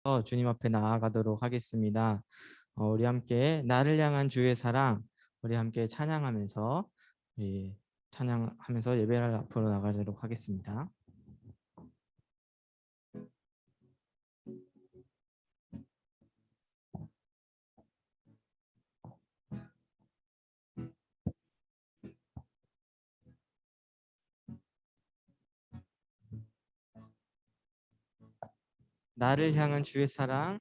기도하면서 주님 앞에 나아가도록 하겠습니다. 우리 함께 나를 향한 주의 사랑, 우리 함께 찬양하면서 찬양하면서 예배를 앞으로 나가도록 하겠습니다. 나를 향한 주의 사랑,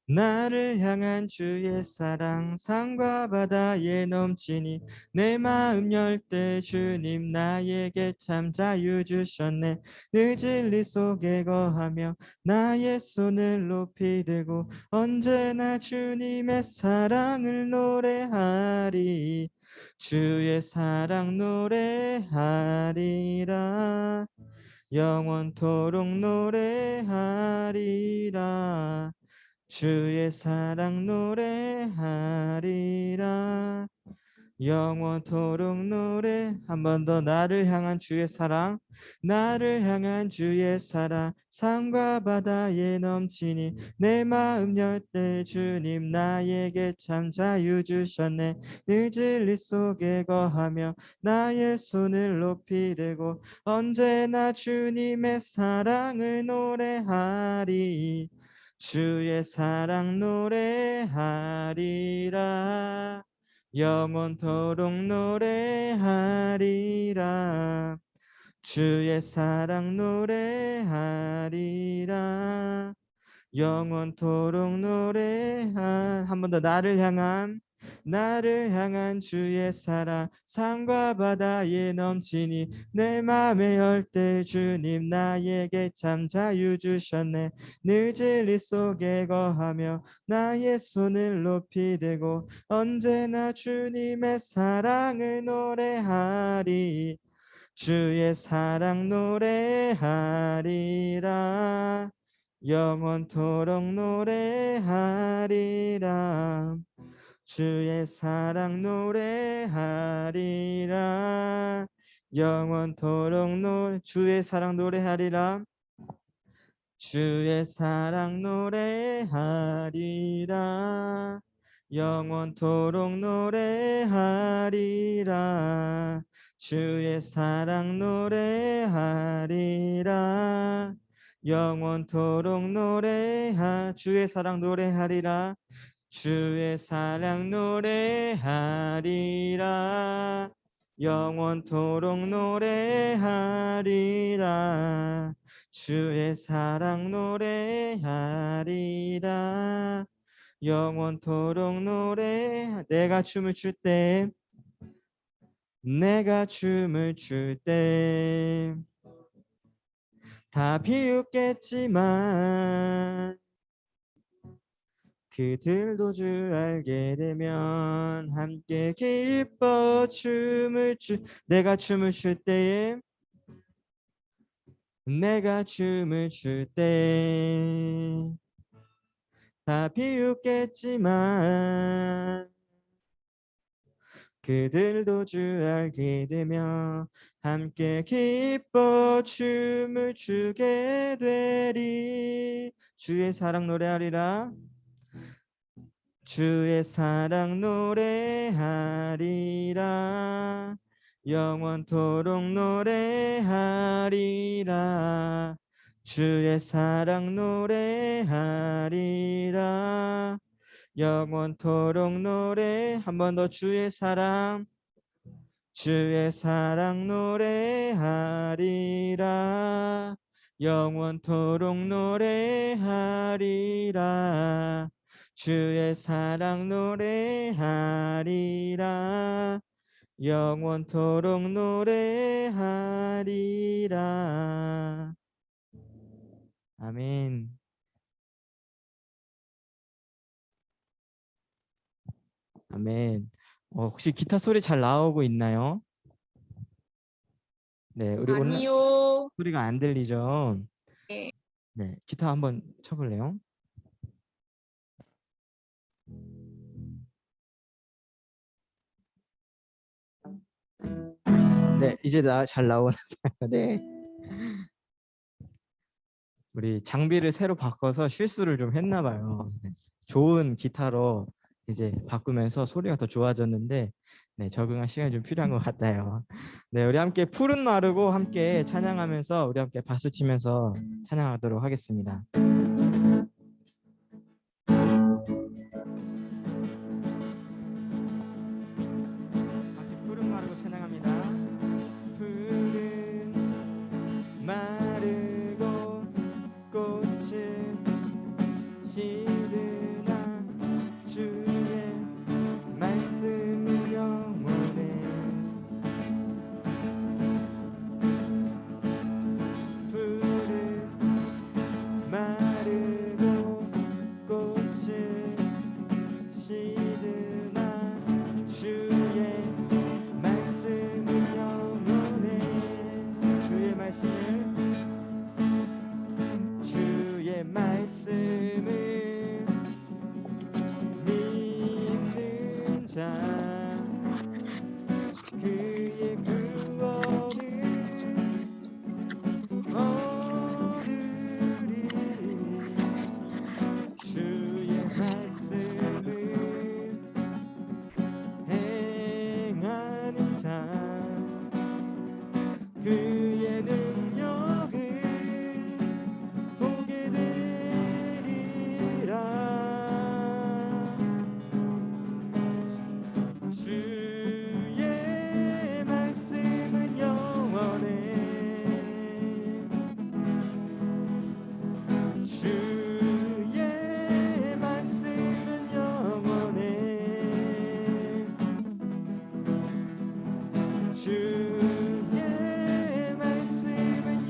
나를 향한 주의 사랑 산과 바다에 넘치니 내 마음 열 때 주님 나에게 참 자유 주셨네. 늘 진리 속에 거하며 나의 손을 높이 들고 언제나 주님의 사랑을 노래하리. 주의 사랑 노래하리라. 영원토록 노래하리라. 주의 사랑 노래하리라. 영원토록 노래. 한 번 더. 나를 향한 주의 사랑, 나를 향한 주의 사랑 산과 바다에 넘치니 내 마음 열 때 주님 나에게 참 자유 주셨네. 늘 진리 속에 거하며 나의 손을 높이 들고 언제나 주님의 사랑을 노래하리. 주의 사랑 노래하리라. 영원토록 노래하리라. 주의 사랑 노래하리라. 영원토록 한 번 더. 나를 향한 주의 사랑 산과 바다에 넘치니 내 맘에 열 때 주님 나에게 참 자유 주셨네. 늘 진리 속에 거하며 나의 손을 높이 들고 언제나 주님의 사랑을 노래하리. 주의 사랑 노래하리라. 영원토록 노래하리라. 주의 사랑 노래하리라. 영원토록 주의 사랑 노래하리라. 주의 사랑 노래하리라. 영원토록 노래하리라. 주의 사랑 노래하리라. 영원토록 주의 사랑 노래하리라. 주의 사랑 노래하리라. 영원토록 노래하리라. 주의 사랑 노래하리라. 영원토록 내가 춤을 출 때, 내가 춤을 출 때 다 비웃겠지만 그들도 주 알게 되면 함께 기뻐 내가 춤을 출 때에, 내가 춤을 출 때 다 비웃겠지만 그들도 주 알게 되면 함께 기뻐 춤을 추게 되리. 주의 사랑 노래하리라. 주의 사랑 노래하리라. 영원토록 노래하리라. 주의 사랑 노래하리라. 영원토록 한 번 더. 주의 사랑 노래하리라. 영원토록 노래하리라. 주의 사랑 노래하리라. 영원토록 노래하리라. 아멘. 아멘. 혹시 기타 소리 잘 나오고 있나요? 네, 우리 오늘 아니요. 소리가 안 들리죠? 네. 네, 기타 한번 쳐볼래요? 네, 이제 잘 나오나요? 네. 우리 장비를 새로 바꿔서 실수를 좀 했나 봐요. 네, 좋은 기타로 이제 바꾸면서 소리가 더 좋아졌는데 네, 적응할 시간이 좀 필요한 것 같아요. 네, 우리 함께 푸른 마르고 함께 찬양하면서 우리 함께 박수 치면서 찬양하도록 하겠습니다. 함께 푸른 마르고 찬양합니다. 푸른 마르고 꽃은 시드나 주의 말씀은 영원해. 푸른 마르고 꽃은 시드나 주의 말씀은 영원해. 주의 말씀을 믿는 자 그의 구원을 얻으리. 주의 말씀을 행하는 자 그의 능력을 보게 되리라. 주의 말씀은 영원해. 주의 말씀은 영원해. 주의 말씀은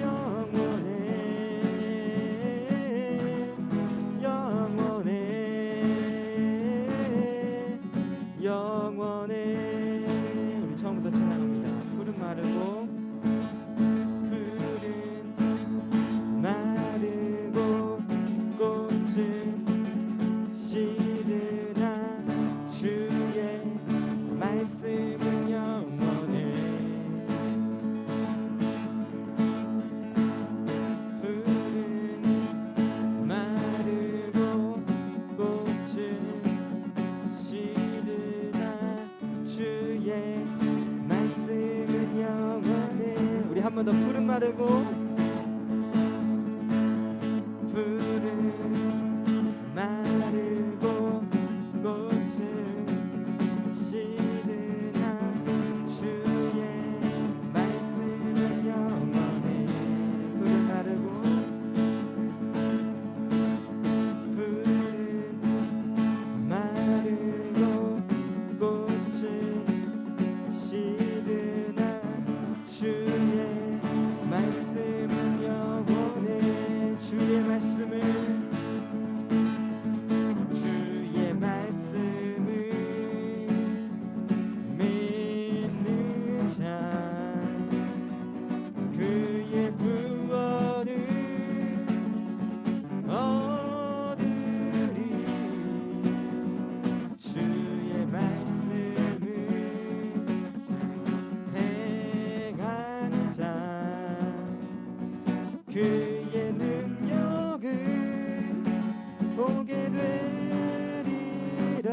영원해. 우리 처음부터 찬양합니다. 푸른 마르고 꽃은 시드나 주의 말씀은 영원해. 푸른 마르고 꽃은 시드나 주의 말씀은 영원해. 우리 한 번 더 푸른 마르고 꽃은 시드나 주의 말씀은 영원해. 푸른 마르고 꽃은 시드나 주의 말씀은 영원해. 주의 말씀을 믿는 자 그의 구원을 얻으리. 주의 말씀을 행하는 자 그의 능력을 보게 되리라.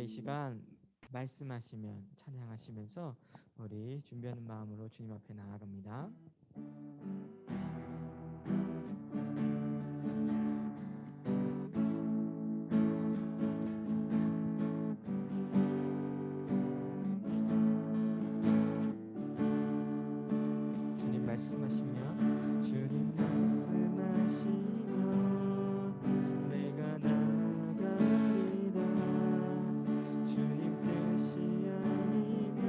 이 시간 말씀하시면 찬양하시면서 우리 준비하는 마음으로 주님 앞에 나아갑니다. 주님 말씀하시면 내가 나가리다. 주님 뜻이 아니면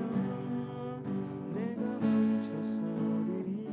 내가 멈춰서리라.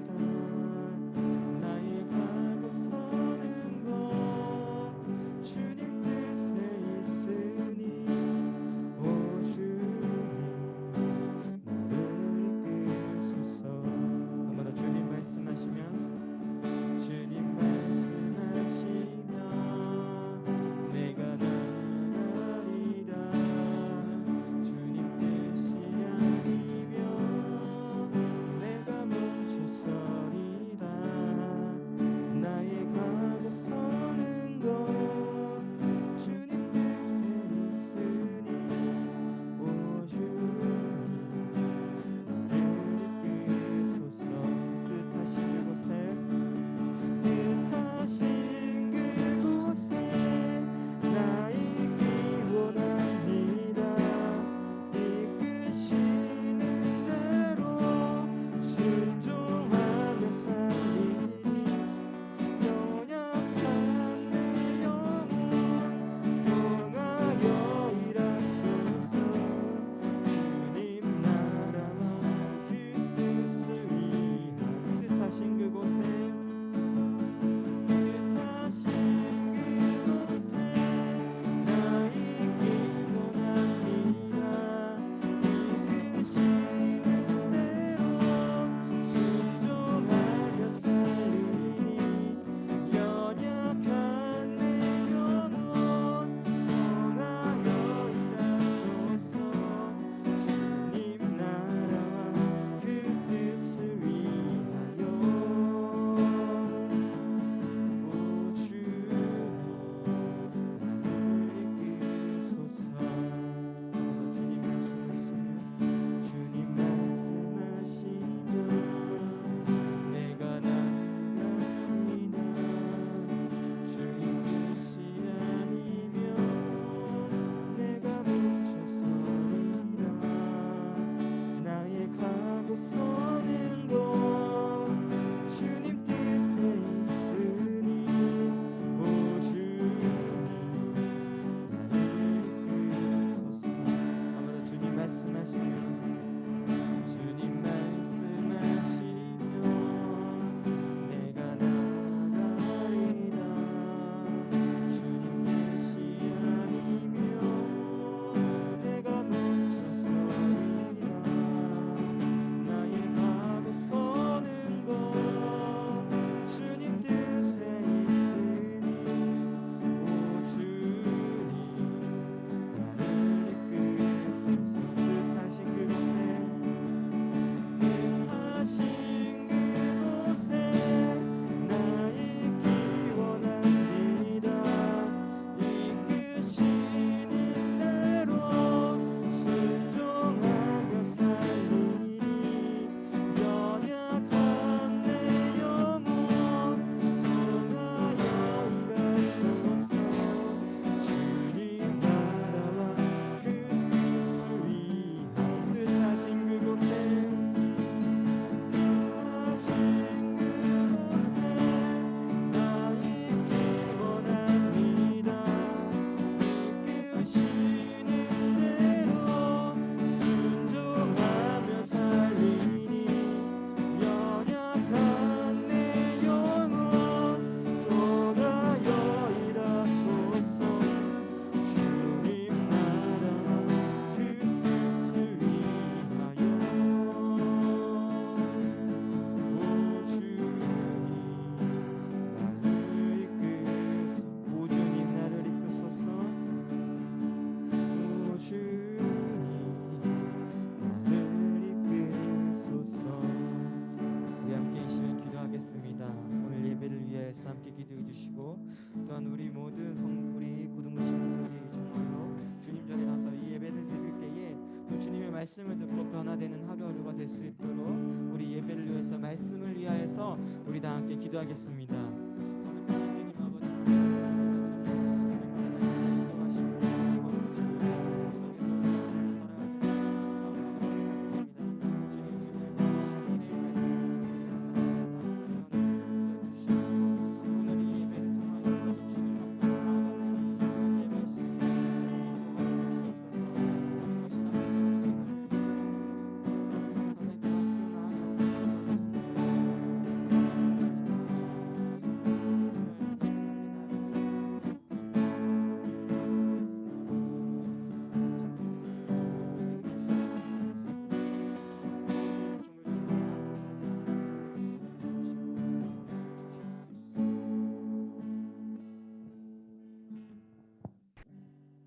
말씀을 듣고 변화되는 하루하루가 될 수 있도록 우리 예배를 위해서 말씀을 위하여서 우리 다 함께 기도하겠습니다. 거룩하신 하나님 아버지,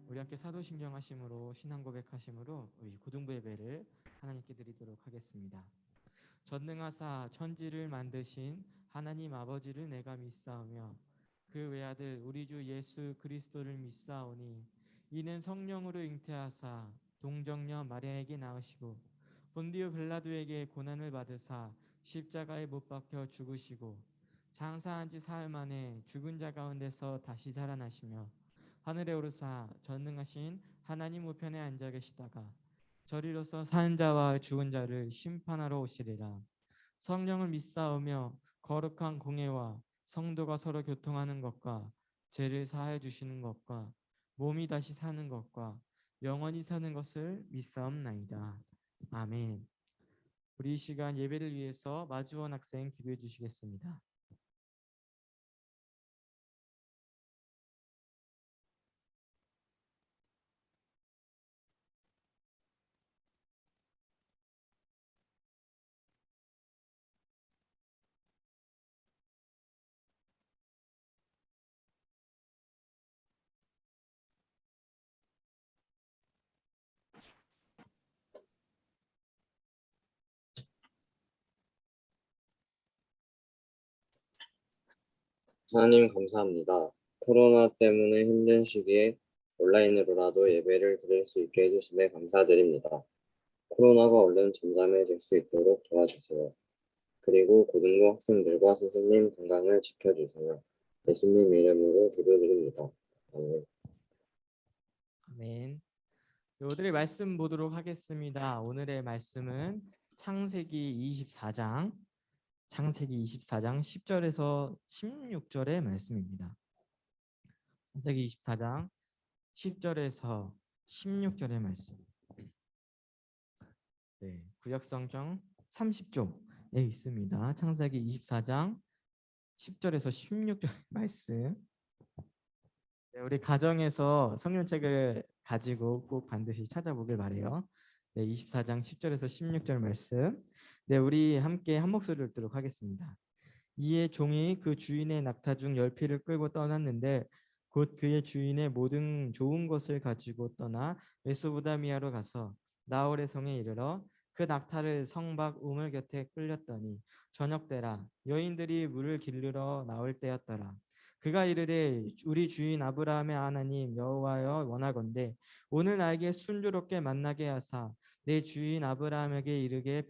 우리 함께 사도신경 하심으로 신앙 고백하심으로 우리 고등부 예배를 하나님께 드리도록 하겠습니다. 전능하사 천지를 만드신 하나님 아버지를 내가 믿사오며 그 외아들 우리 주 예수 그리스도를 믿사오니 이는 성령으로 잉태하사 동정녀 마리아에게 낳으시고 본디오 빌라도에게 고난을 받으사 십자가에 못 박혀 죽으시고 장사한 지 사흘 만에 죽은 자 가운데서 다시 살아나시며 하늘에 오르사 전능하신 하나님 우편에 앉아 계시다가 저리로서 사는 자와 죽은 자를 심판하러 오시리라. 성령을 믿사오며 거룩한 공예와 성도가 서로 교통하는 것과 죄를 사하여 주시는 것과 몸이 다시 사는 것과 영원히 사는 것을 믿사옵나이다. 아멘. 우리 이 시간 예배를 위해서 마주원 학생 기도해 주시겠습니다. 하나님 감사합니다. 코로나 때문에 힘든 시기에 온라인으로라도 예배를 드릴 수 있게 해주심에 감사드립니다. 코로나가 얼른 잠잠해질 수 있도록 도와주세요. 그리고 고등부 학생들과 선생님 건강을 지켜주세요. 예수님 이름으로 기도드립니다. 아멘. 아멘. 오늘의 말씀 보도록 하겠습니다. 오늘의 말씀은 창세기 24장 10절에서 16절의 말씀입니다. 창세기 24장 10절에서 16절의 말씀. 네, 구약성경 30쪽에 있습니다. 창세기 24장 10절에서 16절의 말씀. 네, 우리 가정에서 성경책을 가지고 꼭 반드시 찾아보길 바래요. 네, 24장 10절에서 16절 말씀. 네, 우리 함께 한 목소리를 듣도록 하겠습니다. 이에 종이 그 주인의 낙타 중 10피를 끌고 떠났는데 곧 그의 주인의 모든 좋은 것을 가지고 떠나 메소보다미아로 가서 나홀의 성에 이르러 그 낙타를 성 밖 우물 곁에 끌렸더니 저녁 때라 여인들이 물을 기르러 나올 때였더라. 그가 이르되 우리 주인 아브라함의 하나님 여호와여 원하건대 오늘 나에게 순조롭게 만나게 하사 내 주인 아브라함에게 이르게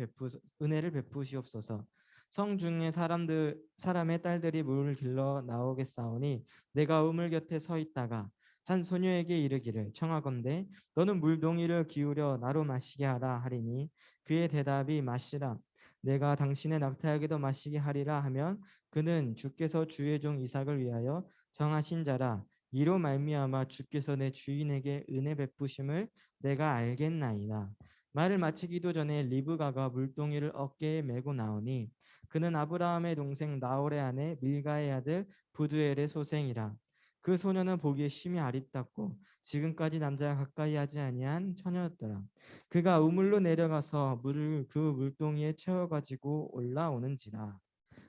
은혜를 베푸시옵소서. 성 중에 사람의 딸들이 물을 길러 나오겠사오니 내가 우물 곁에 서 있다가 한 소녀에게 이르기를 청하건대 너는 물동이를 기울여 나로 마시게 하라 하리니 그의 대답이 마시라 내가 당신의 낙타에게도 마시게 하리라 하면 그는 주께서 주의 종 이삭을 위하여 정하신 자라 이로 말미암아 주께서 내 주인에게 은혜 베푸심을 내가 알겠나이다. 말을 마치기도 전에 리브가가 물동이를 어깨에 메고 나오니 그는 아브라함의 동생 나홀의 아내 밀가의 아들 부두엘의 소생이라. 그 소녀는 보기에 심히 아립답고 지금까지 남자가 가까이 하지 아니한 처녀였더라. 그가 우물로 내려가서 물을 그 물동이에 채워 가지고 올라오는지라.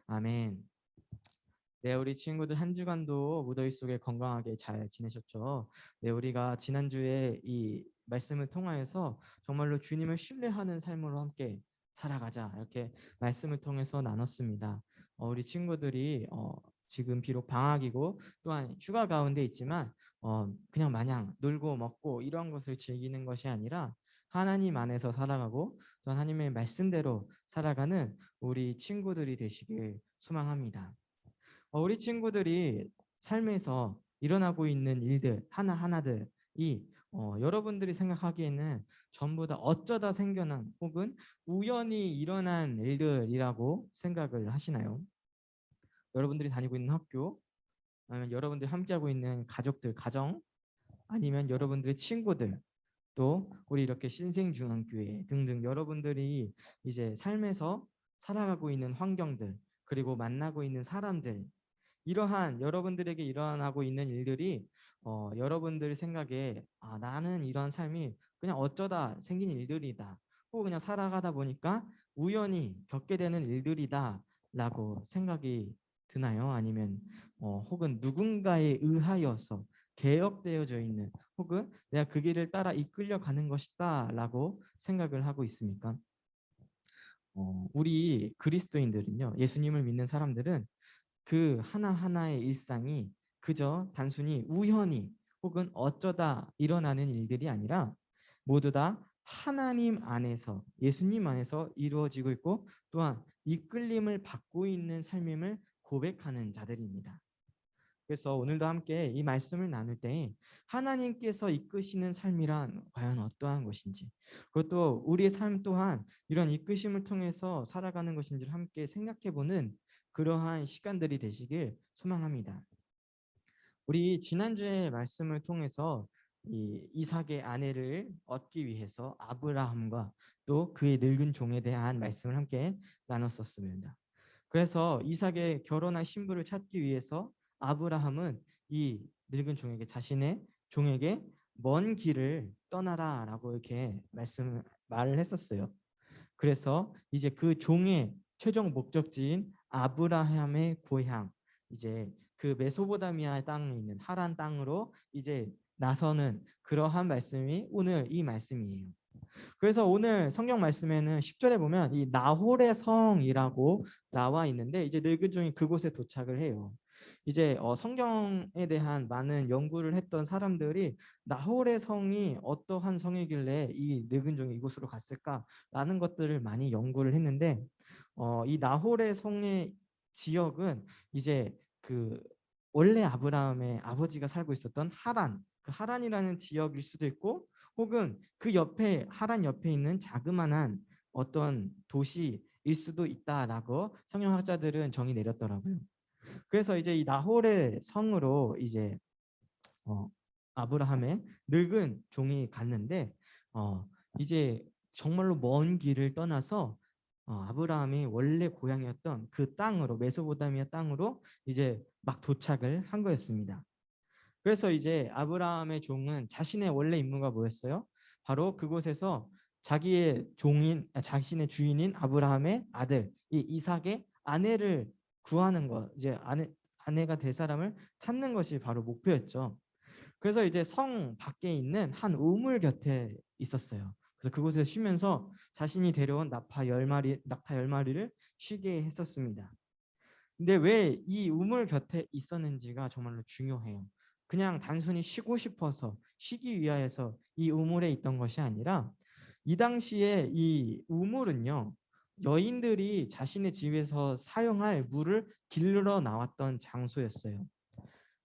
아멘. 네, 우리 친구들 한 주간도 무더위 속에 건강하게 잘 지내셨죠? 네, 우리가 지난주에 이 말씀을 통하여서 정말로 주님을 신뢰하는 삶으로 함께 살아가자 이렇게 말씀을 통해서 나눴습니다. 우리 친구들이 지금 비록 방학이고 또한 휴가 가운데 있지만 그냥 마냥 놀고 먹고 이런 것을 즐기는 것이 아니라 하나님 안에서 살아가고 또 하나님의 말씀대로 살아가는 우리 친구들이 되시길 소망합니다. 우리 친구들이 삶에서 일어나고 있는 일들 하나하나들이 여러분들이 생각하기에는 전부 다 어쩌다 생겨난 혹은 우연히 일어난 일들이라고 생각을 하시나요? 여러분들이 다니고 있는 학교, 아니면 여러분들이 함께하고 있는 가족들, 가정, 아니면 여러분들의 친구들, 또 우리 이렇게 신생중앙교회 등등 여러분들이 이제 삶에서 살아가고 있는 환경들, 그리고 만나고 있는 사람들, 이러한 여러분들에게 일어나고 있는 일들이 여러분들 생각에 나는 이런 삶이 그냥 어쩌다 생긴 일들이다, 혹은 그냥 살아가다 보니까 우연히 겪게 되는 일들이다 라고 생각이 드나요? 아니면 혹은 누군가에 의하여서 개혁되어져 있는, 혹은 내가 그 길을 따라 이끌려 가는 것이다 라고 생각을 하고 있습니까? 우리 그리스도인들은요, 예수님을 믿는 사람들은 그 하나하나의 일상이 그저 단순히 우연히 혹은 어쩌다 일어나는 일들이 아니라 모두 다 하나님 안에서, 예수님 안에서 이루어지고 있고 또한 이끌림을 받고 있는 삶임을 고백하는 자들입니다. 그래서 오늘도 함께 이 말씀을 나눌 때 하나님께서 이끄시는 삶이란 과연 어떠한 것인지, 그것도 우리의 삶 또한 이런 이끄심을 통해서 살아가는 것인지를 함께 생각해보는 그러한 시간들이 되시길 소망합니다. 우리 지난주에 말씀을 통해서 이 이삭의 아내를 얻기 위해서 아브라함과 또 그의 늙은 종에 대한 말씀을 함께 나눴었습니다. 그래서 이삭의 결혼할 신부를 찾기 위해서 아브라함은 이 늙은 종에게, 자신의 종에게 먼 길을 떠나라라고 이렇게 말을 했었어요. 그래서 이제 그 종의 최종 목적지인 아브라함의 고향, 이제 그 메소포타미아 땅에 있는 하란 땅으로 이제 나서는 그러한 말씀이 오늘 이 말씀이에요. 그래서 오늘 성경 말씀에는 10절에 보면 이 나홀의 성이라고 나와 있는데, 이제 늙은 종이 그곳에 도착을 해요. 이제 성경에 대한 많은 연구를 했던 사람들이 나홀의 성이 어떠한 성이길래 이 늙은 종이 이곳으로 갔을까라는 것들을 많이 연구를 했는데, 이 나홀의 성의 지역은 이제 그 원래 아브라함의 아버지가 살고 있었던 하란, 그 하란이라는 지역일 수도 있고, 혹은 그 옆에, 하란 옆에 있는 자그마한 어떤 도시일 수도 있다라고 성경학자들은 정의 내렸더라고요. 그래서 이제 이 나홀의 성으로 이제 어, 아브라함의 늙은 종이 갔는데, 이제 정말로 먼 길을 떠나서 아브라함이 원래 고향이었던 그 땅으로, 메소포타미아 땅으로 이제 막 도착을 한 거였습니다. 그래서 이제 아브라함의 종은 자신의 원래 임무가 뭐였어요? 바로 그곳에서 자신의 주인인 아브라함의 아들 이 이삭의 아내를 구하는 것, 이제 아내가 될 사람을 찾는 것이 바로 목표였죠. 그래서 이제 성 밖에 있는 한 우물 곁에 있었어요. 그래서 그곳에 쉬면서 자신이 데려온 낙타 10마리를 쉬게 했었습니다. 근데 왜 이 우물 곁에 있었는지가 정말로 중요해요. 그냥 단순히 쉬고 싶어서 쉬기 위하여서 이 우물에 있던 것이 아니라, 이 당시에 이 우물은요, 여인들이 자신의 집에서 사용할 물을 길러 나왔던 장소였어요.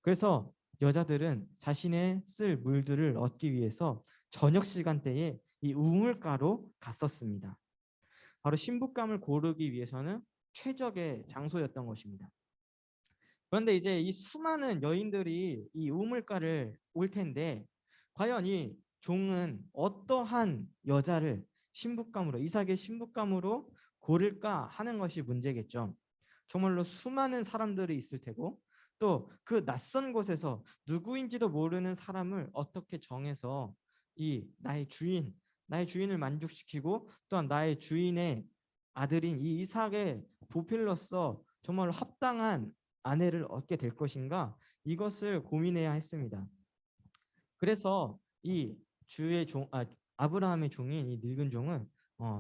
그래서 여자들은 자신의 쓸 물들을 얻기 위해서 저녁 시간대에 이 우물가로 갔었습니다. 바로 신부감을 고르기 위해서는 최적의 장소였던 것입니다. 그런데 이제 이 수많은 여인들이 이 우물가를 올 텐데, 과연 이 종은 어떠한 여자를 신부감으로, 이삭의 신부감으로 고를까 하는 것이 문제겠죠. 정말로 수많은 사람들이 있을 테고, 또 그 낯선 곳에서 누구인지도 모르는 사람을 어떻게 정해서 이 나의 주인을 만족시키고 또한 나의 주인의 아들인 이 이삭의 보필로서 정말로 합당한 아내를 얻게 될 것인가, 이것을 고민해야 했습니다. 그래서 이 아브라함의 종인 이 늙은 종은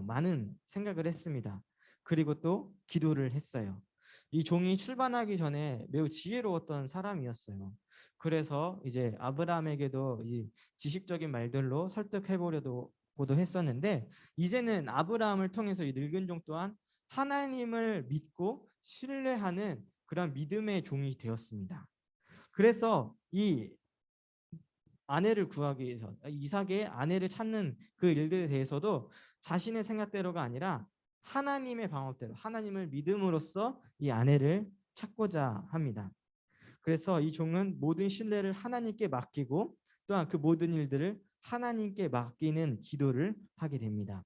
많은 생각을 했습니다. 그리고 또 기도를 했어요. 이 종이 출발하기 전에 매우 지혜로웠던 사람이었어요. 그래서 이제 아브라함에게도 이 지식적인 말들로 설득해 보려도 고도 했었는데 이제는 아브라함을 통해서 이 늙은 종 또한 하나님을 믿고 신뢰하는 그런 믿음의 종이 되었습니다. 그래서 이 아내를 구하기 위해서 이삭의 아내를 찾는 그 일들에 대해서도 자신의 생각대로가 아니라 하나님의 방법대로 하나님을 믿음으로써 이 아내를 찾고자 합니다. 그래서 이 종은 모든 신뢰를 하나님께 맡기고 또한 그 모든 일들을 하나님께 맡기는 기도를 하게 됩니다.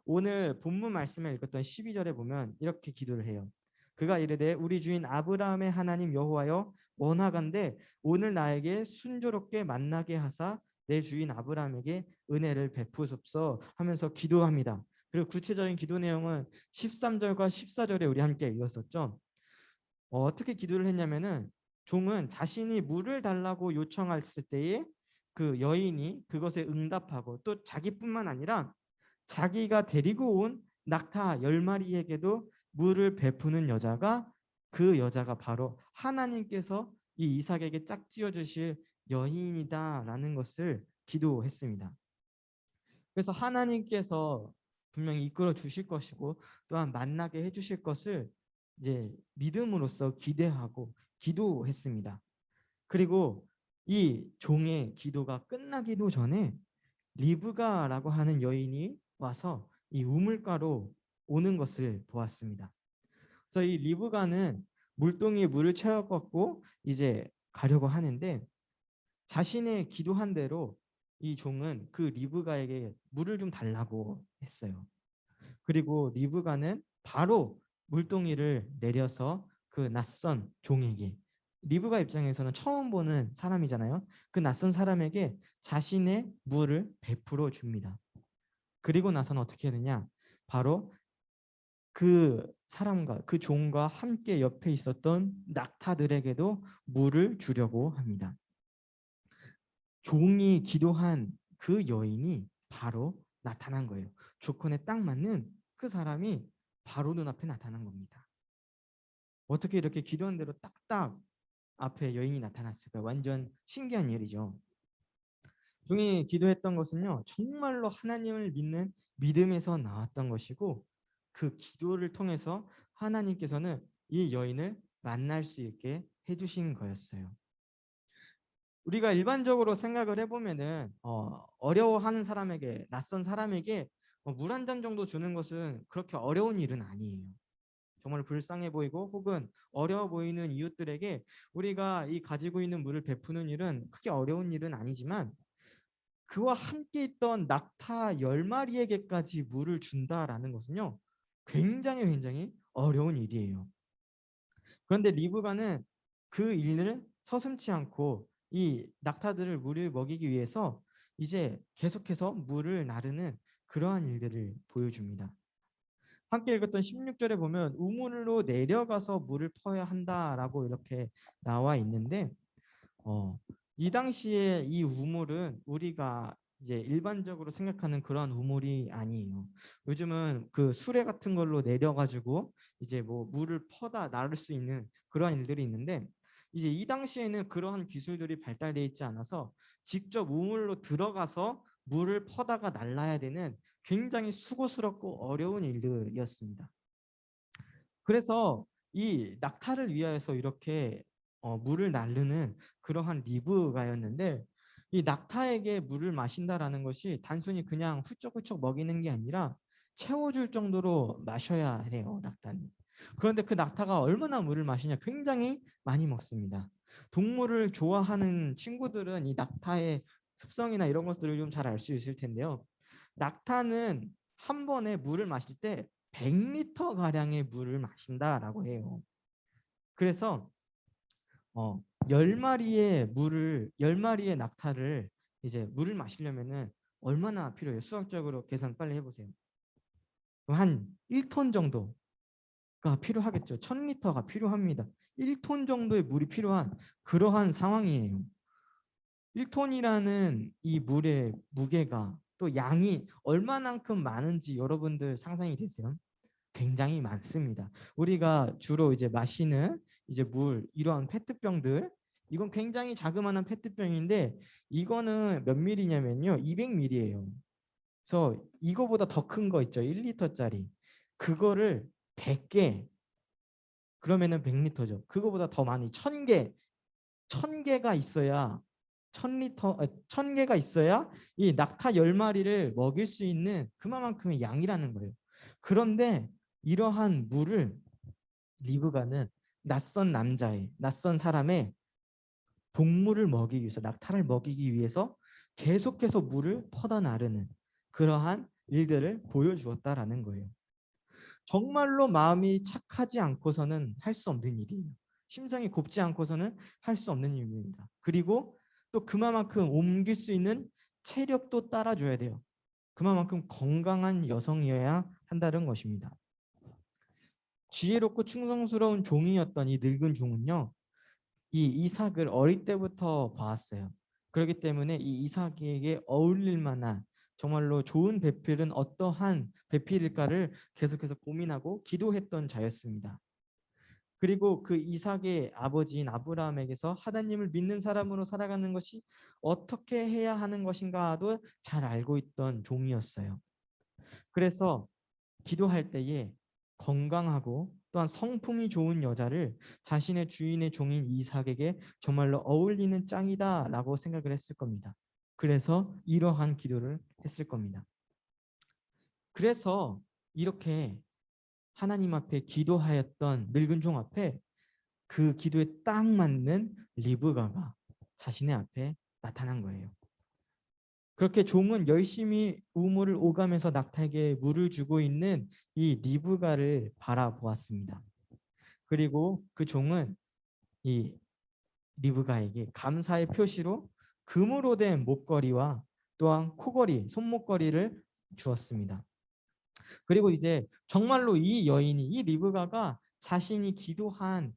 오늘 본문 말씀을 읽었던 12절에 보면 이렇게 기도를 해요. 그가 이르되 우리 주인 아브라함의 하나님 여호와여 원하건대 오늘 나에게 순조롭게 만나게 하사 내 주인 아브라함에게 은혜를 베푸소서 하면서 기도합니다. 그리고 구체적인 기도 내용은 13절과 14절에 우리 함께 읽었었죠. 어떻게 기도를 했냐면은 종은 자신이 물을 달라고 요청했을 때에 그 여인이 그것에 응답하고 또 자기뿐만 아니라 자기가 데리고 온 낙타 10마리에게도 물을 베푸는 여자가 그 여자가 바로 하나님께서 이 이삭에게 짝지어 주실 여인이다라는 것을 기도했습니다. 그래서 하나님께서 분명히 이끌어 주실 것이고 또한 만나게 해 주실 것을 이제 믿음으로써 기대하고 기도했습니다. 그리고 이 종의 기도가 끝나기도 전에 리브가라고 하는 여인이 와서 이 우물가로 오는 것을 보았습니다. 그래서 이 리브가는 물동이에 물을 채워갖고 이제 가려고 하는데 자신의 기도한 대로 이 종은 그 리브가에게 물을 좀 달라고 했어요. 그리고 리브가는 바로 물동이를 내려서 그 낯선 종에게 리브가 입장에서는 처음 보는 사람이잖아요. 그 낯선 사람에게 자신의 물을 베풀어 줍니다. 그리고 나서는 어떻게 되느냐? 바로 그 사람과 그 종과 함께 옆에 있었던 낙타들에게도 물을 주려고 합니다. 종이 기도한 그 여인이 바로 나타난 거예요. 조건에 딱 맞는 그 사람이 바로 눈앞에 나타난 겁니다. 어떻게 이렇게 기도한 대로 딱딱 앞에 여인이 나타났을까요? 완전 신기한 일이죠. 종이 기도했던 것은요, 정말로 하나님을 믿는 믿음에서 나왔던 것이고 그 기도를 통해서 하나님께서는 이 여인을 만날 수 있게 해주신 거였어요. 우리가 일반적으로 생각을 해보면은 어려워하는 사람에게 낯선 사람에게 물 한 잔 정도 주는 것은 그렇게 어려운 일은 아니에요. 정말 불쌍해 보이고 혹은 어려워 보이는 이웃들에게 우리가 이 가지고 있는 물을 베푸는 일은 크게 어려운 일은 아니지만 그와 함께 있던 낙타 10마리에게까지 물을 준다라는 것은요. 굉장히 어려운 일이에요. 그런데 리브가는 그 일을 서슴지 않고 이 낙타들을 물을 먹이기 위해서 이제 계속해서 물을 나르는 그러한 일들을 보여줍니다. 함께 읽었던 16절에 보면 우물로 내려가서 물을 퍼야 한다라고 이렇게 나와 있는데 이 당시에 이 우물은 우리가 이제 일반적으로 생각하는 그런 우물이 아니에요. 요즘은 그 수레 같은 걸로 내려가지고 이제 뭐 물을 퍼다 나를 수 있는 그런 일들이 있는데 이제 이 당시에는 그러한 기술들이 발달되어 있지 않아서 직접 우물로 들어가서 물을 퍼다가 날라야 되는 굉장히 수고스럽고 어려운 일들이었습니다. 그래서 이 낙타를 위하여서 이렇게 물을 나르는 그러한 리브가였는데 이 낙타에게 물을 마신다라는 것이 단순히 그냥 훌쩍훌쩍 먹이는 게 아니라 채워줄 정도로 마셔야 해요, 낙타는. 그런데 그 낙타가 얼마나 물을 마시냐 굉장히 많이 먹습니다. 동물을 좋아하는 친구들은 이 낙타의 습성이나 이런 것들을 좀 잘 알 수 있을 텐데요. 낙타는 한 번에 물을 마실 때 100리터 가량의 물을 마신다라고 해요. 그래서 10마리의 낙타를 이제 물을 마시려면은 얼마나 필요해요? 수학적으로 계산 빨리 해보세요. 한 1톤 정도가 필요하겠죠. 1000리터가 필요합니다. 1톤 정도의 물이 필요한 그러한 상황이에요. 1톤이라는 이 물의 무게가 또 양이 얼마만큼 많은지 여러분들 상상이 되세요? 굉장히 많습니다. 우리가 주로 이제 마시는 이제 물 이러한 페트병들 이건 굉장히 자그마한 페트병인데 이거는 몇 밀리냐면요 200밀리예요. 그래서 이거보다 더 큰 거 있죠. 1리터짜리. 그거를 100개, 그러면은 100리터죠. 그거보다 더 많이 1000개, 1000개가 있어야 1000리터, 1000개가 있어야 이 낙타 10마리를 먹일 수 있는 그만큼의 양이라는 거예요. 그런데 이러한 물을 리브가는 낯선 남자의, 낯선 사람의 동물을 먹이기 위해서, 낙타를 먹이기 위해서 계속해서 물을 퍼다 나르는 그러한 일들을 보여주었다라는 거예요. 정말로 마음이 착하지 않고서는 할 수 없는 일이에요. 심성이 곱지 않고서는 할 수 없는 일입니다. 그리고 또 그만큼 옮길 수 있는 체력도 따라줘야 돼요. 그만큼 건강한 여성이어야 한다는 것입니다. 지혜롭고 충성스러운 종이었던 이 늙은 종은요, 이 이삭을 어릴 때부터 봐왔어요. 그렇기 때문에 이 이삭에게 어울릴 만한 정말로 좋은 배필은 어떠한 배필일까를 계속해서 고민하고 기도했던 자였습니다. 그리고 그 이삭의 아버지인 아브라함에게서 하나님을 믿는 사람으로 살아가는 것이 어떻게 해야 하는 것인가도 잘 알고 있던 종이었어요. 그래서 기도할 때에 건강하고 또한 성품이 좋은 여자를 자신의 주인의 종인 이삭에게 정말로 어울리는 짱이다라고 생각을 했을 겁니다. 그래서 이러한 기도를 했을 겁니다. 그래서 이렇게 하나님 앞에 기도하였던 늙은 종 앞에 그 기도에 딱 맞는 리브가가 자신의 앞에 나타난 거예요. 그렇게 종은 열심히 우물을 오가면서 낙타에게 물을 주고 있는 이 리브가를 바라보았습니다. 그리고 그 종은 이 리브가에게 감사의 표시로 금으로 된 목걸이와 또한 코걸이, 손목걸이를 주었습니다. 그리고 이제 정말로 이 여인이, 이 리브가가 자신이 기도한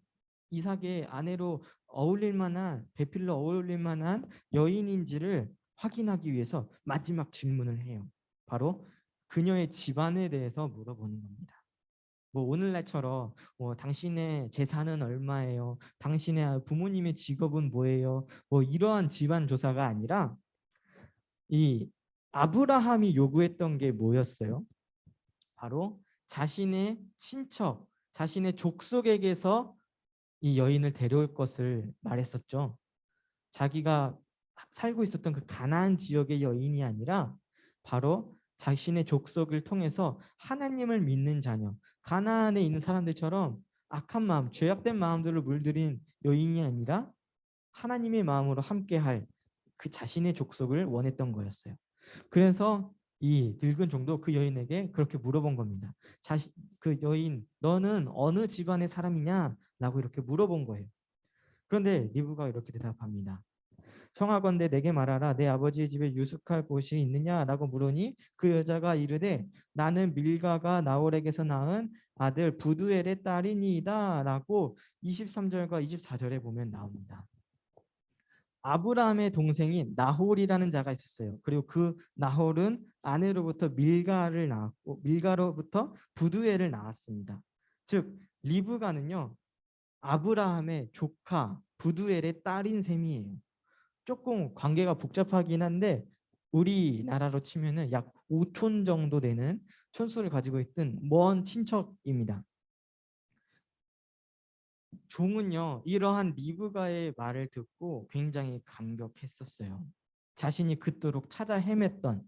이삭의 아내로 어울릴 만한, 배필로 어울릴 만한 여인인지를 확인하기 위해서 마지막 질문을 해요. 바로 그녀의 집안에 대해서 물어보는 겁니다. 뭐 오늘날처럼 뭐 당신의 재산은 얼마예요? 당신의 부모님의 직업은 뭐예요? 뭐 이러한 집안 조사가 아니라 이 아브라함이 요구했던 게 뭐였어요? 바로 자신의 친척, 자신의 족속에게서 이 여인을 데려올 것을 말했었죠. 자기가 살고 있었던 그 가나안 지역의 여인이 아니라 바로 자신의 족속을 통해서 하나님을 믿는 자녀, 가나안에 있는 사람들처럼 악한 마음, 죄악된 마음들을 물들인 여인이 아니라 하나님의 마음으로 함께할 그 자신의 족속을 원했던 거였어요. 그래서 이 늙은 종도 그 여인에게 그렇게 물어본 겁니다. 그 여인, 너는 어느 집안의 사람이냐? 라고 이렇게 물어본 거예요. 그런데 리브가 이렇게 대답합니다. 청하건대 내게 말하라 내 아버지의 집에 유숙할 곳이 있느냐라고 물으니 그 여자가 이르되 나는 밀가가 나홀에게서 낳은 아들 부두엘의 딸이니이다라고 23절과 24절에 보면 나옵니다. 아브라함의 동생인 나홀이라는 자가 있었어요. 그리고 그 나홀은 아내로부터 밀가를 낳았고 밀가로부터 부두엘을 낳았습니다. 즉 리브가는요 아브라함의 조카 부두엘의 딸인 셈이에요. 조금 관계가 복잡하긴 한데 우리나라로 치면은 약 5촌 정도 되는 촌수를 가지고 있던 먼 친척입니다. 종은요 이러한 리브가의 말을 듣고 굉장히 감격했었어요. 자신이 그토록 찾아 헤맸던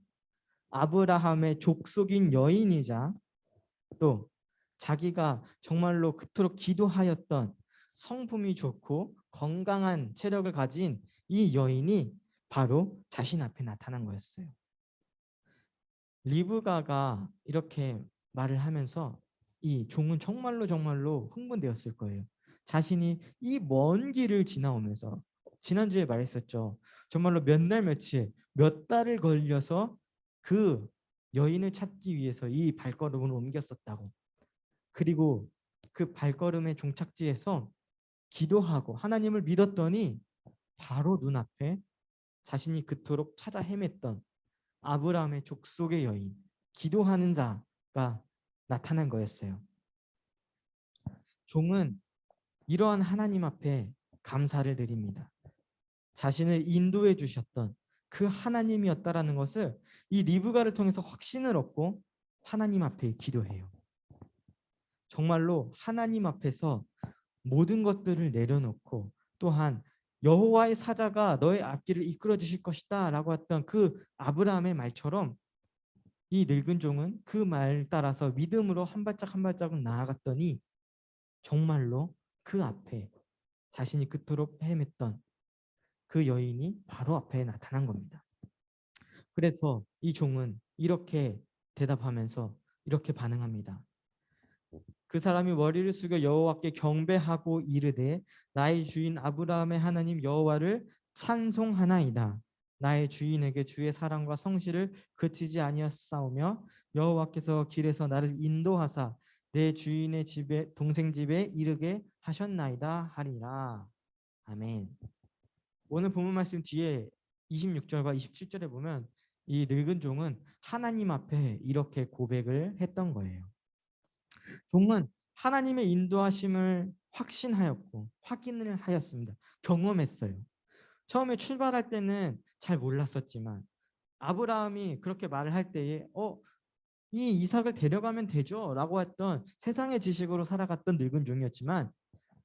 아브라함의 족속인 여인이자 또 자기가 정말로 그토록 기도하였던 성품이 좋고 건강한 체력을 가진 이 여인이 바로 자신 앞에 나타난 거였어요. 리브가가 이렇게 말을 하면서 이 종은 정말로 흥분되었을 거예요. 자신이 이 먼 길을 지나오면서 지난주에 말했었죠. 정말로 몇 날 며칠, 몇 달을 걸려서 그 여인을 찾기 위해서 이 발걸음을 옮겼었다고. 그리고 그 발걸음의 종착지에서 기도하고 하나님을 믿었더니 바로 눈앞에 자신이 그토록 찾아 헤맸던 아브라함의 족속의 여인, 기도하는 자가 나타난 거였어요. 종은 이러한 하나님 앞에 감사를 드립니다. 자신을 인도해 주셨던 그 하나님이었다라는 것을 이 리브가를 통해서 확신을 얻고 하나님 앞에 기도해요. 정말로 하나님 앞에서 모든 것들을 내려놓고 또한 여호와의 사자가 너의 앞길을 이끌어 주실 것이다 라고 했던 그 아브라함의 말처럼 이 늙은 종은 그 말 따라서 믿음으로 한 발짝 한 발짝 나아갔더니 정말로 그 앞에 자신이 그토록 헤맸던 그 여인이 바로 앞에 나타난 겁니다. 그래서 이 종은 이렇게 대답하면서 이렇게 반응합니다. 그 사람이 머리를 숙여 여호와께 경배하고 이르되 나의 주인 아브라함의 하나님 여호와를 찬송하나이다. 나의 주인에게 주의 사랑과 성실을 그치지 아니하사오며 여호와께서 길에서 나를 인도하사 내 주인의 집에 동생 집에 이르게 하셨나이다 하리라. 아멘. 오늘 본문 말씀 뒤에 26절과 27절에 보면 이 늙은 종은 하나님 앞에 이렇게 고백을 했던 거예요. 종은 하나님의 인도하심을 확신하였고 확인을 하였습니다. 경험했어요. 처음에 출발할 때는 잘 몰랐었지만 아브라함이 그렇게 말을 할 때에 이 이삭을 데려가면 되죠 라고 했던 세상의 지식으로 살아갔던 늙은 종이었지만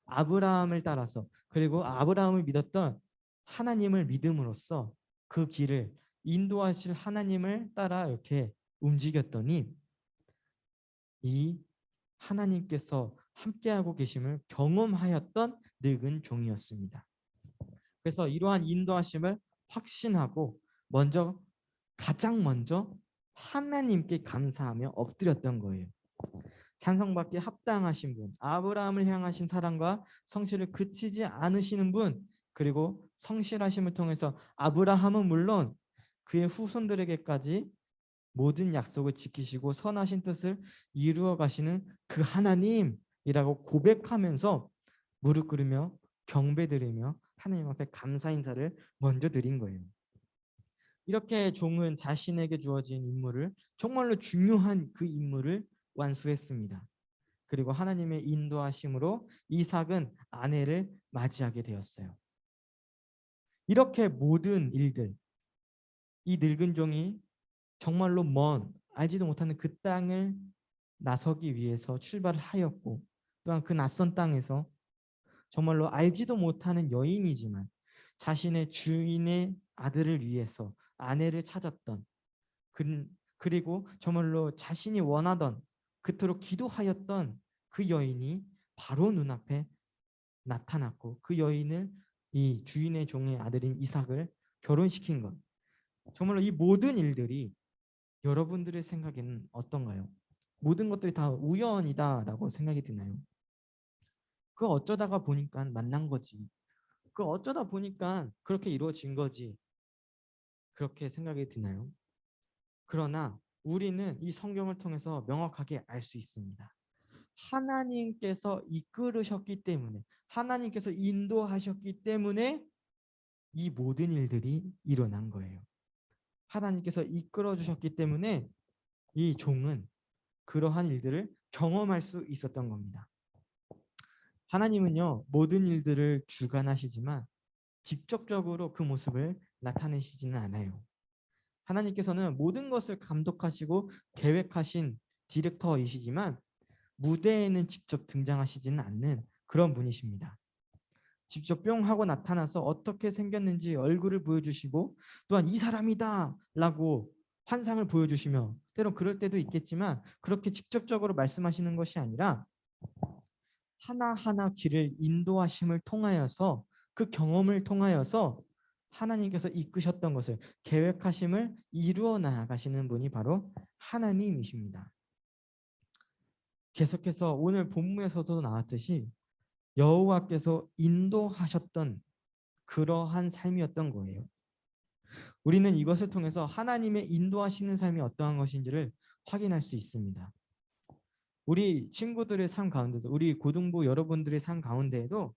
아브라함을 따라서 그리고 아브라함을 믿었던 하나님을 믿음으로써 그 길을 인도하실 하나님을 따라 이렇게 움직였더니 이 하나님께서 함께하고 계심을 경험하였던 늙은 종이었습니다. 그래서 이러한 인도하심을 확신하고 가장 먼저 하나님께 감사하며 엎드렸던 거예요. 찬송받기에 합당하신 분, 아브라함을 향하신 사랑과 성실을 그치지 않으시는 분, 그리고 성실하심을 통해서 아브라함은 물론 그의 후손들에게까지 모든 약속을 지키시고 선하신 뜻을 이루어 가시는 그 하나님이라고 고백하면서 무릎 꿇으며 경배드리며 하나님 앞에 감사 인사를 먼저 드린 거예요. 이렇게 종은 자신에게 주어진 임무를 정말로 중요한 그 임무를 완수했습니다. 그리고 하나님의 인도하심으로 이삭은 아내를 맞이하게 되었어요. 이렇게 모든 일들, 이 늙은 종이 정말로 먼 알지도 못하는 그 땅을 나서기 위해서 출발을 하였고 또한 그 낯선 땅에서 정말로 알지도 못하는 여인이지만 자신의 주인의 아들을 위해서 아내를 찾았던 그리고 정말로 자신이 원하던 그토록 기도하였던 그 여인이 바로 눈앞에 나타났고 그 여인을 이 주인의 종의 아들인 이삭을 결혼시킨 것. 정말로 이 모든 일들이 여러분들의 생각에는 어떤가요? 모든 것들이 다 우연이다라고 생각이 드나요? 그 어쩌다가 보니까 만난 거지. 그 어쩌다 보니까 그렇게 이루어진 거지. 그렇게 생각이 드나요? 그러나 우리는 이 성경을 통해서 명확하게 알 수 있습니다. 하나님께서 이끌으셨기 때문에 하나님께서 인도하셨기 때문에 이 모든 일들이 일어난 거예요. 하나님께서 이끌어 주셨기 때문에 이 종은 그러한 일들을 경험할 수 있었던 겁니다. 하나님은요, 모든 일들을 주관하시지만 직접적으로 그 모습을 나타내시지는 않아요. 하나님께서는 모든 것을 감독하시고 계획하신 디렉터이시지만 무대에는 직접 등장하시지는 않는 그런 분이십니다. 직접 뿅 하고 나타나서 어떻게 생겼는지 얼굴을 보여주시고 또한 이 사람이다 라고 환상을 보여주시며 때론 그럴 때도 있겠지만 그렇게 직접적으로 말씀하시는 것이 아니라 하나하나 길을 인도하심을 통하여서 그 경험을 통하여서 하나님께서 이끄셨던 것을 계획하심을 이루어 나가시는 분이 바로 하나님이십니다. 계속해서 오늘 본문에서도 나왔듯이 여호와께서 인도하셨던 그러한 삶이었던 거예요. 우리는 이것을 통해서 하나님의 인도하시는 삶이 어떠한 것인지를 확인할 수 있습니다. 우리 친구들의 삶 가운데도 우리 고등부 여러분들의 삶 가운데에도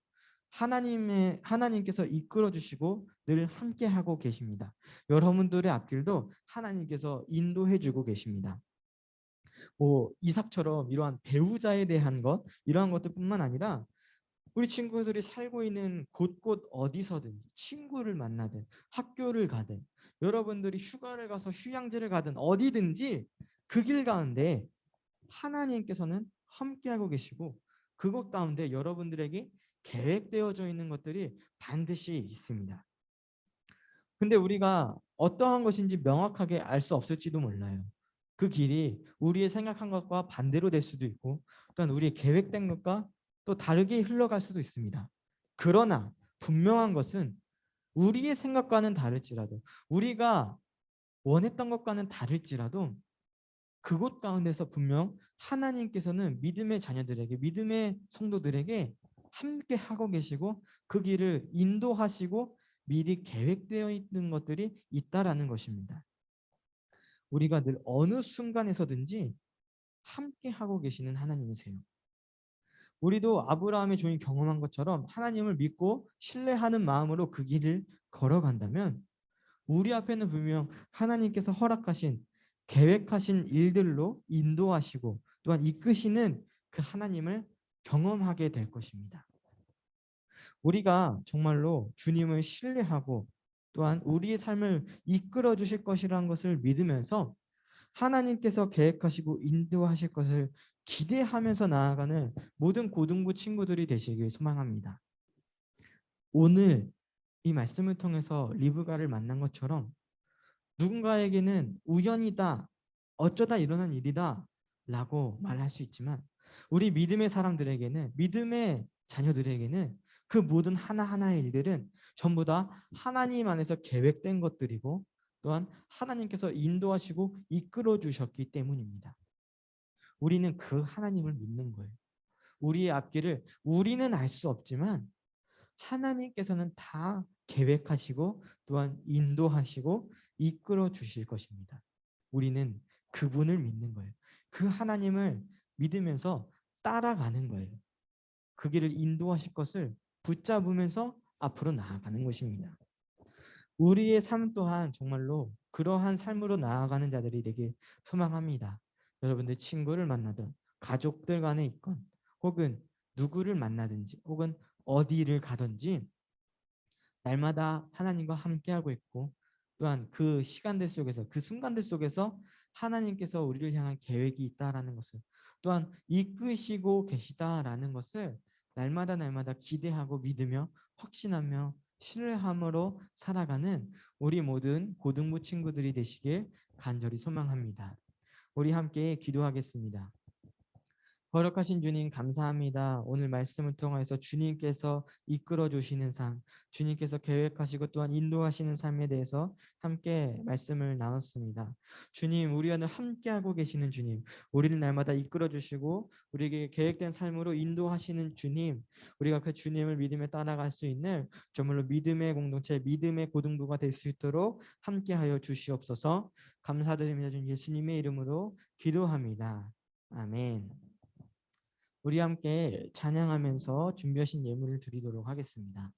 하나님께서 이끌어 주시고 늘 함께 하고 계십니다. 여러분들의 앞길도 하나님께서 인도해 주고 계십니다. 이삭처럼 이러한 배우자에 대한 것 이러한 것들뿐만 아니라 우리 친구들이 살고 있는 곳곳 어디서든 친구를 만나든 학교를 가든 여러분들이 휴가를 가서 휴양지를 가든 어디든지 그 길 가운데 하나님께서는 함께하고 계시고 그것 가운데 여러분들에게 계획되어져 있는 것들이 반드시 있습니다. 근데 우리가 어떠한 것인지 명확하게 알 수 없을지도 몰라요. 그 길이 우리의 생각한 것과 반대로 될 수도 있고 또한 우리의 계획된 것과 또 다르게 흘러갈 수도 있습니다. 그러나 분명한 것은 우리의 생각과는 다를지라도 우리가 원했던 것과는 다를지라도 그곳 가운데서 분명 하나님께서는 믿음의 자녀들에게 믿음의 성도들에게 함께 하고 계시고 그 길을 인도하시고 미리 계획되어 있는 것들이 있다라는 것입니다. 우리가 늘 어느 순간에서든지 함께 하고 계시는 하나님이세요. 우리도 아브라함의 종이 경험한 것처럼 하나님을 믿고 신뢰하는 마음으로 그 길을 걸어간다면 우리 앞에는 분명 하나님께서 허락하신 계획하신 일들로 인도하시고 또한 이끄시는 그 하나님을 경험하게 될 것입니다. 우리가 정말로 주님을 신뢰하고 또한 우리의 삶을 이끌어 주실 것이라는 것을 믿으면서 하나님께서 계획하시고 인도하실 것을 기대하면서 나아가는 모든 고등부 친구들이 되시길 소망합니다. 오늘 이 말씀을 통해서 리브가를 만난 것처럼 누군가에게는 우연이다, 어쩌다 일어난 일이다 라고 말할 수 있지만 우리 믿음의 사람들에게는 믿음의 자녀들에게는 그 모든 하나하나의 일들은 전부 다 하나님 안에서 계획된 것들이고 또한 하나님께서 인도하시고 이끌어 주셨기 때문입니다. 우리는 그 하나님을 믿는 거예요. 우리의 앞길을 우리는 알 수 없지만 하나님께서는 다 계획하시고 또한 인도하시고 이끌어 주실 것입니다. 우리는 그분을 믿는 거예요. 그 하나님을 믿으면서 따라가는 거예요. 그 길을 인도하실 것을 붙잡으면서 앞으로 나아가는 것입니다. 우리의 삶 또한 정말로 그러한 삶으로 나아가는 자들이 되길 소망합니다. 여러분들 친구를 만나든 가족들 간에 있건 혹은 누구를 만나든지 혹은 어디를 가든지 날마다 하나님과 함께하고 있고 또한 그 시간들 속에서 그 순간들 속에서 하나님께서 우리를 향한 계획이 있다라는 것을 또한 이끄시고 계시다라는 것을 날마다 기대하고 믿으며 확신하며 신뢰함으로 살아가는 우리 모든 고등부 친구들이 되시길 간절히 소망합니다. 우리 함께 기도하겠습니다. 거룩하신 주님 감사합니다. 오늘 말씀을 통해서 주님께서 이끌어 주시는 삶, 주님께서 계획하시고 또한 인도하시는 삶에 대해서 함께 말씀을 나눴습니다. 주님, 우리 안에 함께하고 계시는 주님, 우리를 날마다 이끌어 주시고 우리에게 계획된 삶으로 인도하시는 주님, 우리가 그 주님을 믿음에 따라갈 수 있는 정말로 믿음의 공동체, 믿음의 고등부가 될 수 있도록 함께하여 주시옵소서. 감사드립니다. 주님 예수님의 이름으로 기도합니다. 아멘. 우리 함께 찬양하면서 준비하신 예물을 드리도록 하겠습니다.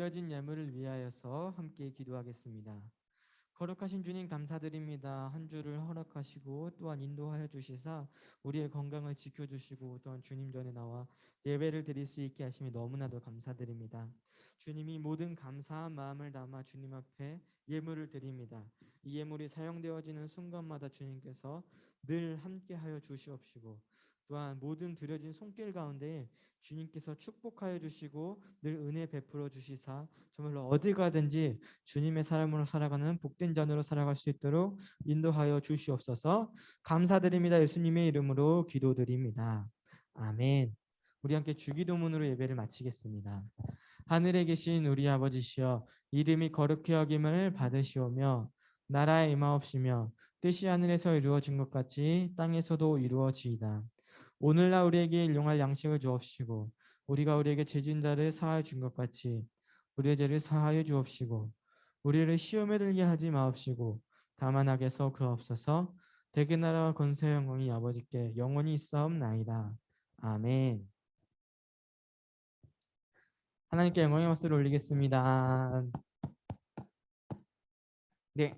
드려진 예물을 위하여서 함께 기도하겠습니다. 거룩하신 주님 감사드립니다. 한 주를 허락하시고 또한 인도하여 주시사 우리의 건강을 지켜주시고 또한 주님 전에 나와 예배를 드릴 수 있게 하심이 너무나도 감사드립니다. 주님이 모든 감사한 마음을 담아 주님 앞에 예물을 드립니다. 이 예물이 사용되어지는 순간마다 주님께서 늘 함께하여 주시옵시고 또한 모든 드려진 손길 가운데 주님께서 축복하여 주시고 늘 은혜 베풀어 주시사 정말로 어디 가든지 주님의 사람으로 살아가는 복된 자녀로 살아갈 수 있도록 인도하여 주시옵소서. 감사드립니다. 예수님의 이름으로 기도드립니다. 아멘. 우리 함께 주기도문으로 예배를 마치겠습니다. 하늘에 계신 우리 아버지시여, 이름이 거룩히 여김을 받으시오며 나라의 임하옵시며 뜻이 하늘에서 이루어진 것 같이 땅에서도 이루어지이다. 오늘날 우리에게 일용할 양식을 주옵시고 우리가 우리에게 죄진 자를 사하여 준 것 같이 우리의 죄를 사하여 주옵시고 우리를 시험에 들게 하지 마옵시고 다만 악에서 구하옵소서. 대개 나라와 권세 영광이 아버지께 영원히 있사옵나이다. 아멘. 하나님께 영광의 박수를 올리겠습니다. 네,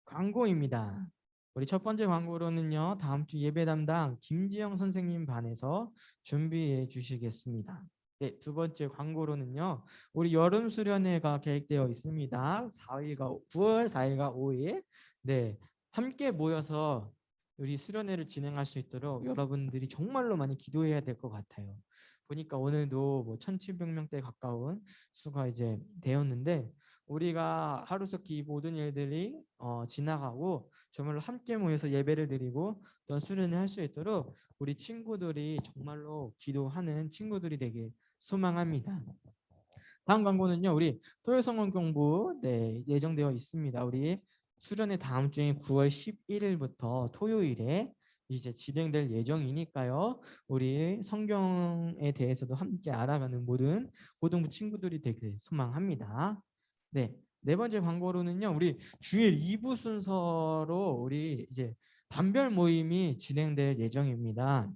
광고입니다. 우리 첫 번째 광고로는요, 다음 주 예배 담당 김지영 선생님 반에서 준비해 주시겠습니다. 네, 두 번째 광고로는요, 우리 여름 수련회가 계획되어 있습니다. 9월 4일과 5일, 네, 함께 모여서 우리 수련회를 진행할 수 있도록 여러분들이 정말로 많이 기도해야 될 것 같아요. 보니까 오늘도 뭐 1,700명대 가까운 수가 이제 되었는데, 우리가 하루속히 이 모든 일들이 지나가고 정말로 함께 모여서 예배를 드리고 또 수련을 할 수 있도록 우리 친구들이 정말로 기도하는 친구들이 되길 소망합니다. 다음 광고는요, 우리 토요일 성경 공부 예정되어 있습니다. 우리 수련회 다음 주인 9월 11일부터 토요일에 이제 진행될 예정이니까요. 우리 성경에 대해서도 함께 알아가는 모든 고등부 친구들이 되길 소망합니다. 네, 네 번째 광고로는요, 우리 주일 2부 순서로 우리 이제 반별 모임이 진행될 예정입니다.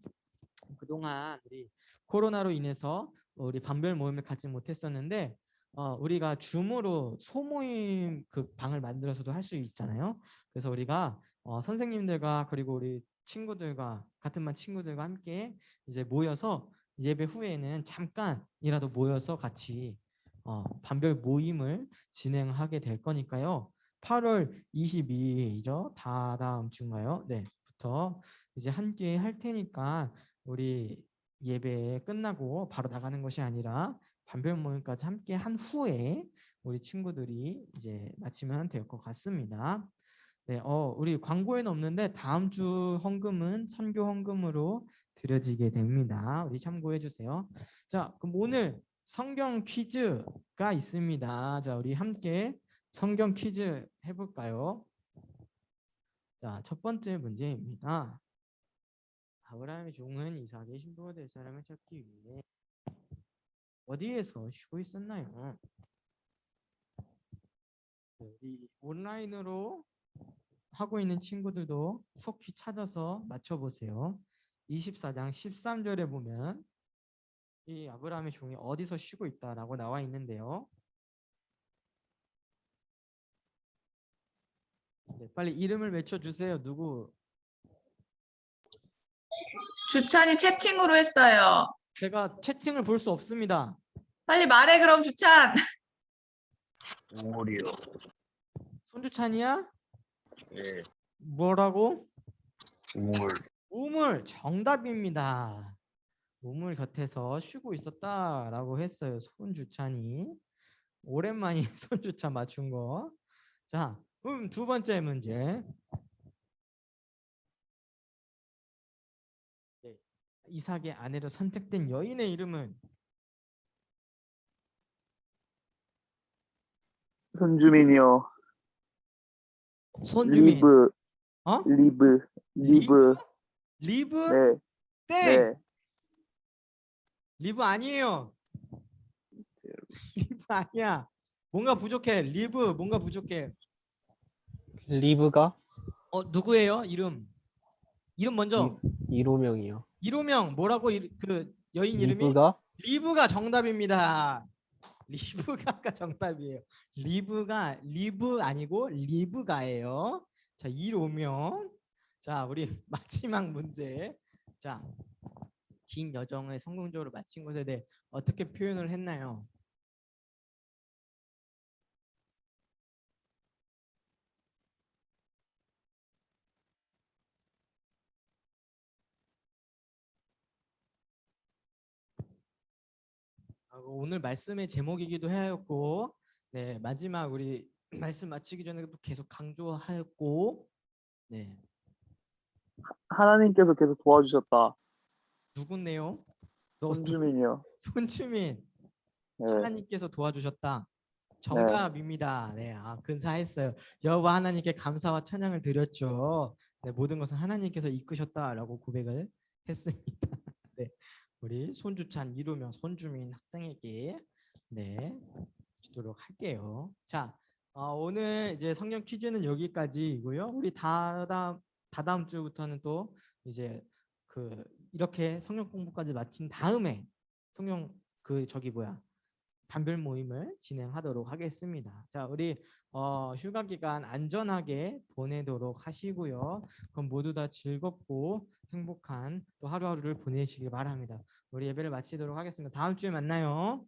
그동안 우리 코로나로 인해서 우리 반별 모임을 갖지 못했었는데 우리가 줌으로 소모임 그 방을 만들어서도 할 수 있잖아요. 그래서 우리가 선생님들과 그리고 우리 친구들과 같은 반 친구들과 함께 이제 모여서 예배 후에는 잠깐이라도 모여서 같이 반별 모임을 진행하게 될 거니까요. 8월 22일이죠. 다다음 주인가요? 네, 부터 이제 함께 할 테니까 우리 예배 끝나고 바로 나가는 것이 아니라 반별 모임까지 함께 한 후에 우리 친구들이 이제 마치면 될 것 같습니다. 네, 우리 광고에는 없는데 다음 주 헌금은 선교 헌금으로 드려지게 됩니다. 우리 참고해 주세요. 자, 그럼 오늘 성경 퀴즈가 있습니다. 자, 우리 함께 성경 퀴즈 해볼까요? 자, 첫 번째 문제입니다. 아브라함의 종은 이삭의 신부가 될 사람을 찾기 위해 어디에서 쉬고 있었나요? 우리 온라인으로 하고 있는 친구들도 속히 찾아서 맞춰보세요. 24장 13절에 보면 이 아브라함의 종이 어디서 쉬고 있다라고 나와 있는데요. 네, 빨리 이름을 외쳐주세요. 누구? 주찬이 채팅으로 했어요. 제가 채팅을 볼 수 없습니다. 빨리 말해 그럼 주찬. 우물이요. 손주찬이야? 예, 뭐라고? 우물. 우물 정답입니다. 우물 곁에서 쉬고 있었다라고 했어요. 손주찬이. 오랜만에 손주찬 맞춘 거. 자, 그럼 두 번째 문제. 네. 이삭의 아내로 선택된 여인의 이름은 손주민이요. 손주민. 리브, 어? 리브, 리브. 리브? 네, 땡. 네. 리브 아니에요. 리브 아니야. 뭔가 부족해. 리브 뭔가 부족해. 리브가 누구예요? 이름 먼저. 이로명이요. 이로명 뭐라고 그 여인 이름이? 리브가 리브가 정답입니다. 리브가가 정답이에요. 리브 아니고 리브가예요. 자, 이로명. 자, 우리 마지막 문제. 자, 긴 여정을 성공적으로 마친 것에 대해 어떻게 표현을 했나요? 오늘 말씀의 제목이기도 하였고, 네, 마지막 우리 말씀 마치기 전에 또 계속 강조하였고, 네, 하나님께서 계속 도와주셨다. 누군데요? 너 손주민이요. 손주민. 네. 하나님께서 도와주셨다. 정답입니다. 네, 근사했어요. 여호와 하나님께 감사와 찬양을 드렸죠. 네, 모든 것은 하나님께서 이끄셨다라고 고백을 했습니다. 네, 우리 손주찬 이루명 손주민 학생에게 네 주도록 할게요. 자, 오늘 이제 성경 퀴즈는 여기까지이고요. 우리 다다음 주부터는 또 이제 이렇게 성경 공부까지 마친 다음에 성경 단별 모임을 진행하도록 하겠습니다. 자, 우리 휴가 기간 안전하게 보내도록 하시고요. 그럼 모두 다 즐겁고 행복한 또 하루하루를 보내시길 바랍니다. 우리 예배를 마치도록 하겠습니다. 다음 주에 만나요.